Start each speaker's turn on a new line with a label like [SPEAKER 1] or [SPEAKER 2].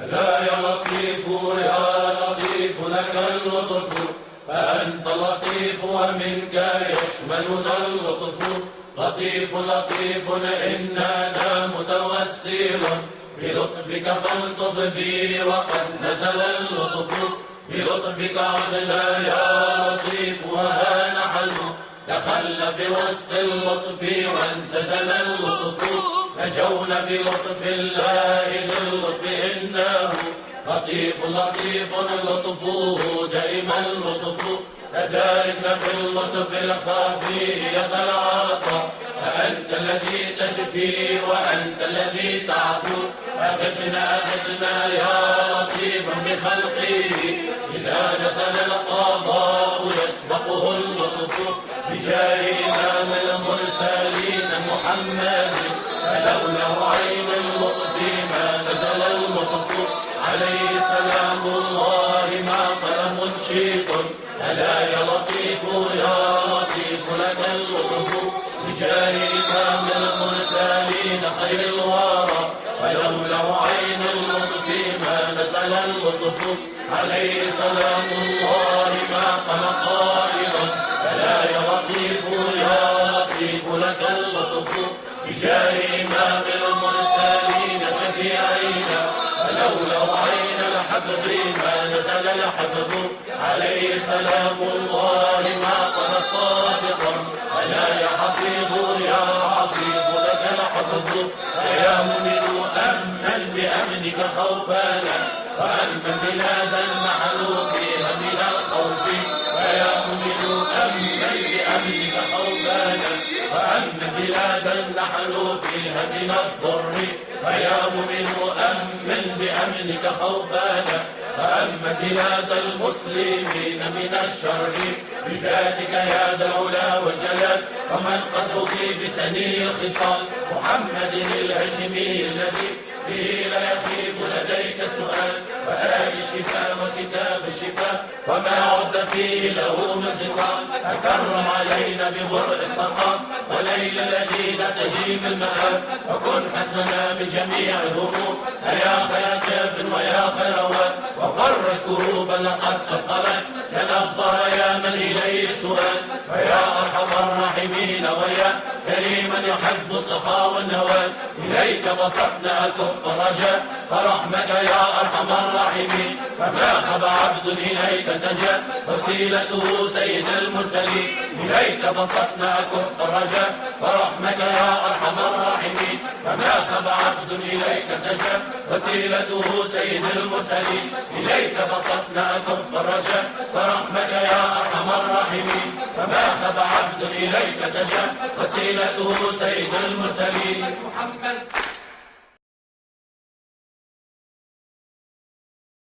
[SPEAKER 1] ألا يا لطيف يا لطيف لك اللطف، فأنت لطيف ومنك يشملنا اللطف. لطيف لطيف إننا متوسل بلطفك فالطف بي وقد نزل اللطف. بلطفك عدنا يا لطيف وها نحن دخلنا في وسط اللطف وانسجن اللطف. نجونا بلطف الله للطف إنه لطيف لطيف لطفه دائما لطف. تداركنا باللطف الخفي يد العطاء، فأنت الذي تشفي وأنت الذي تعفو. أغثنا يا لطيفا بخلقه، إذا نزل القضاء يسبقه اللطف. بجاه إمام المرسلين محمد، فلولا عين اللطف ما نزل اللطف. عليه سلام الله ما قلم شيط، ألا يا لطيف يا لطيف لك اللطف. بجاه إمام المرسلين خير الورى، ولولا عين اللطف ما نزل اللطف. عليه سلام الله ما قلق قائلا، ألا يا لطيف يا لطيف لك اللطف. بجاه إمام المرسلين شفيعينا، ولولا عين الحفظ ما نزل الحفظ. عليه سلام الله ما قال صادقا، ألا يا حفيظ يا حفيظ لك الحفظ. فيا مؤمن أمن بأمنك خوفانا، وأمن بلادا نحن فيها من الخوف. فيا مؤمن أمن بأمنك خوفانا، وأمن بلادا نحن فيها من الضر. فيا مؤمن أمن بأمنك خوفانا، وأمن بلاد المسلمين من الشر. بذاتك يا ذا العلا والجلال، ومن قد أوتي بسني الخصال. محمد الهاشمي الذي به لا يخيب لديك سؤال، وآل الشفاء وكتاب الشفاء وما عد فيه له من خصال. تكرم علينا ببرء السقام، وليل الذي لا تجي في المآب. وكن حسننا من جميع الهموم، يا خير شاف ويا خير واد. وفرج كروبا لقد أثقلت لنا الظهر يا من إليه السؤال. ويا أرحم الراحمين ويا كريما يحب السخاء والنوال. إليك بسطنا كف رجاء، فرحمك يا أرحم الراحمين. فما خاب عبد إليك تجا، وسيلته سيد المرسلين. إليك بسطنا كف رجاء، فرحمك يا أرحم الراحمين. فما خاب عبد إليك تجا، وسيلته سيد المرسلين. إليك بسطنا كف رجاء، فرحمك يا أرحم الراحمين. فما خاب عبد إليك تجا، وسيلته سيد المرسلين. محمد